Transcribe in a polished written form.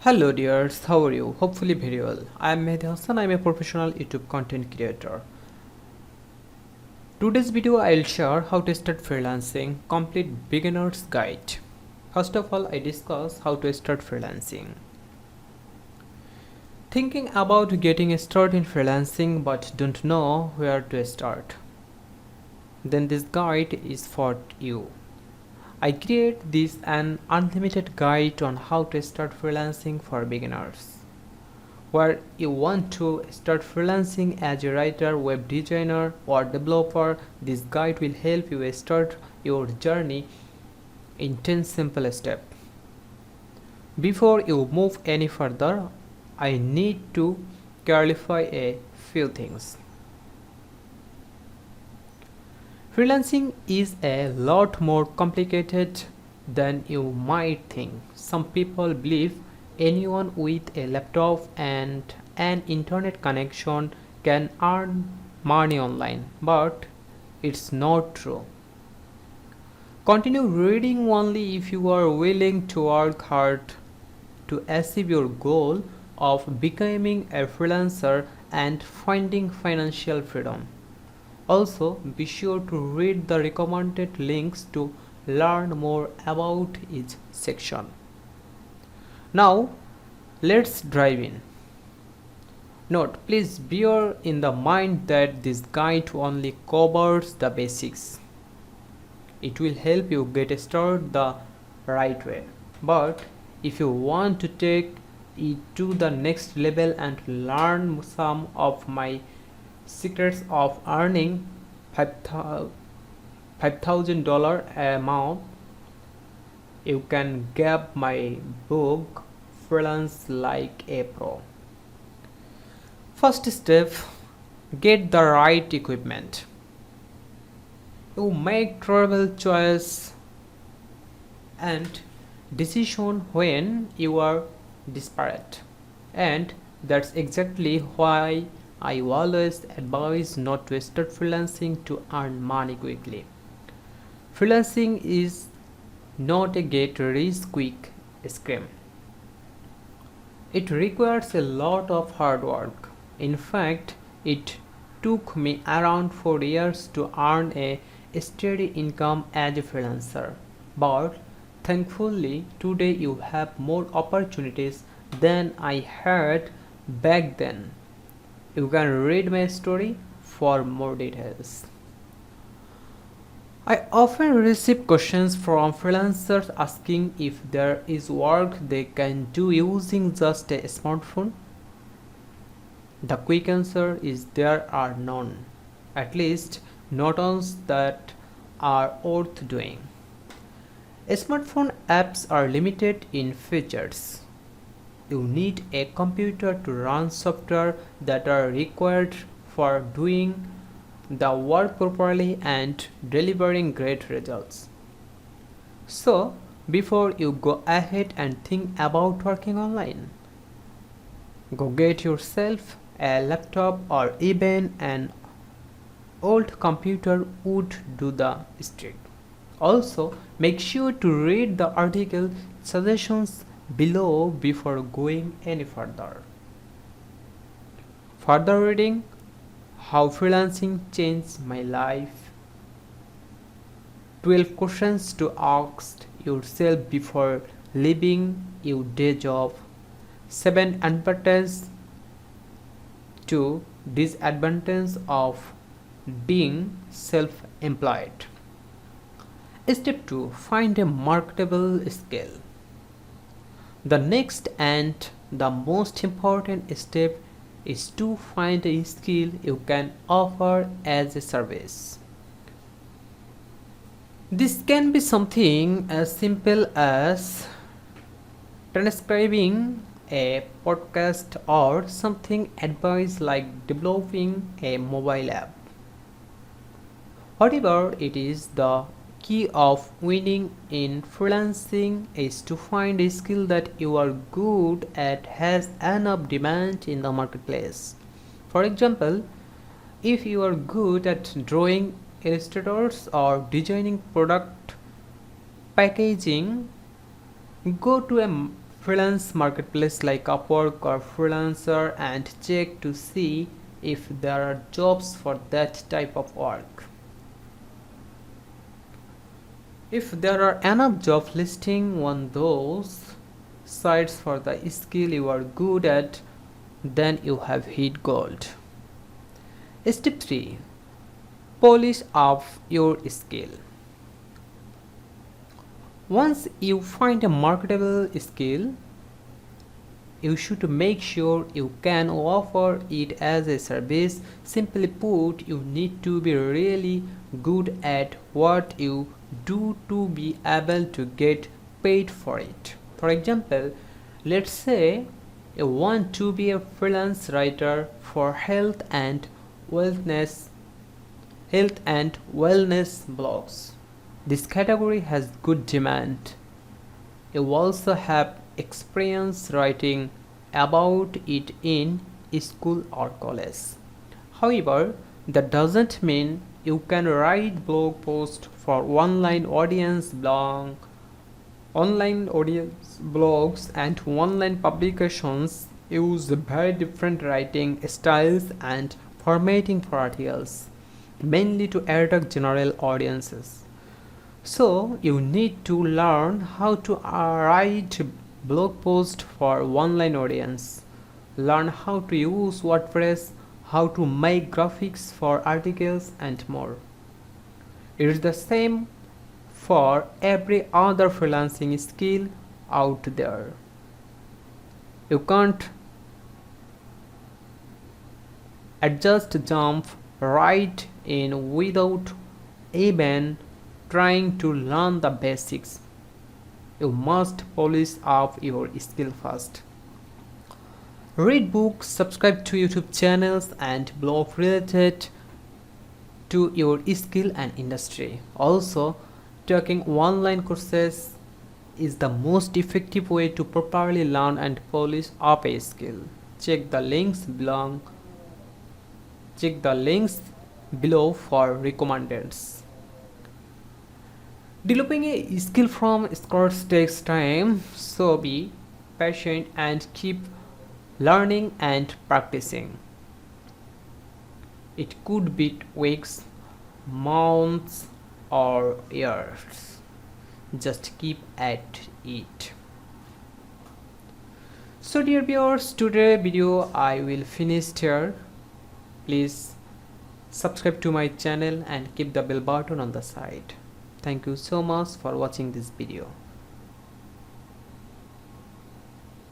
Hello dears, how are you? Hopefully very well. I am Mehdi Hassan. I am a professional YouTube content creator. Today's video I will share how to start freelancing, complete beginner's guide. First of all, I discuss how to start freelancing. Thinking about getting started in freelancing but don't know where to start. Then this guide is for you. I create this an unlimited guide on how to start freelancing for beginners. Where you want to start freelancing as a writer, web designer, or developer, this guide will help you start your journey in 10 simple steps. Before you move any further, I need to clarify a few things. Freelancing is a lot more complicated than you might think. Some people believe anyone with a laptop and an internet connection can earn money online, but it's not true. Continue reading only if you are willing to work hard to achieve your goal of becoming a freelancer and finding financial freedom. Also, be sure to read the recommended links to learn more about each section. Now, let's dive in. Note, please bear in the mind that this guide only covers the basics. It will help you get started the right way. But if you want to take it to the next level and learn some of my secrets of earning $5,000 a month, you can grab my book Freelance Like a Pro. First step, get the right equipment. You make travel choice and decision when you are desperate, and that's exactly why I always advise not to start freelancing to earn money quickly. Freelancing is not a get rich quick scheme. It requires a lot of hard work. In fact, it took me around 4 years to earn a steady income as a freelancer. But thankfully, today you have more opportunities than I had back then. You can read my story for more details. I often receive questions from freelancers asking if there is work they can do using just a smartphone. The quick answer is there are none, at least not ones that are worth doing. Smartphone apps are limited in features. You need a computer to run software that are required for doing the work properly and delivering great results. So, before you go ahead and think about working online, go get yourself a laptop or even an old computer would do the trick. Also, make sure to read the article suggestions below before going any further. Further reading, how freelancing changed my life, 12 questions to ask yourself before leaving your day job, 7 advantages to disadvantages of being self-employed. Step 2. Find a marketable skill. The next and the most important step is to find a skill you can offer as a service. This can be something as simple as transcribing a podcast or something advanced like developing a mobile app. Whatever it is, the key of winning in freelancing is to find a skill that you are good at has enough demand in the marketplace. For example, if you are good at drawing illustrators or designing product packaging, go to a freelance marketplace like Upwork or Freelancer and check to see if there are jobs for that type of work. If there are enough job listings on those sites for the skill you are good at, then you have hit gold. Step 3. Polish up your skill. Once you find a marketable skill, you should make sure you can offer it as a service. Simply put, you need to be really good at what you do to be able to get paid for it. For example, let's say you want to be a freelance writer for wellness health and wellness blogs. This category has good demand. You also have experience writing about it in school or college. However, that doesn't mean you can write blog posts for online audience blogs and online publications use very different writing styles and formatting for articles, mainly to attract general audiences. So you need to learn how to write blog post for online audience, learn how to use WordPress, how to make graphics for articles and more. It is the same for every other freelancing skill out there. You can't just jump right in without even trying to learn the basics. You must polish up your skill first. Read books, subscribe to YouTube channels and blog related to your skill and industry. Also, taking online courses is the most effective way to properly learn and polish up a skill. Check the links below for recommendations. Developing a skill from scratch takes time, so be patient and keep learning and practicing. It could be weeks, months, or years. Just keep at it. So dear viewers, today video I will finish here. Please subscribe to my channel and keep the bell button on the side. Thank you so much for watching this video.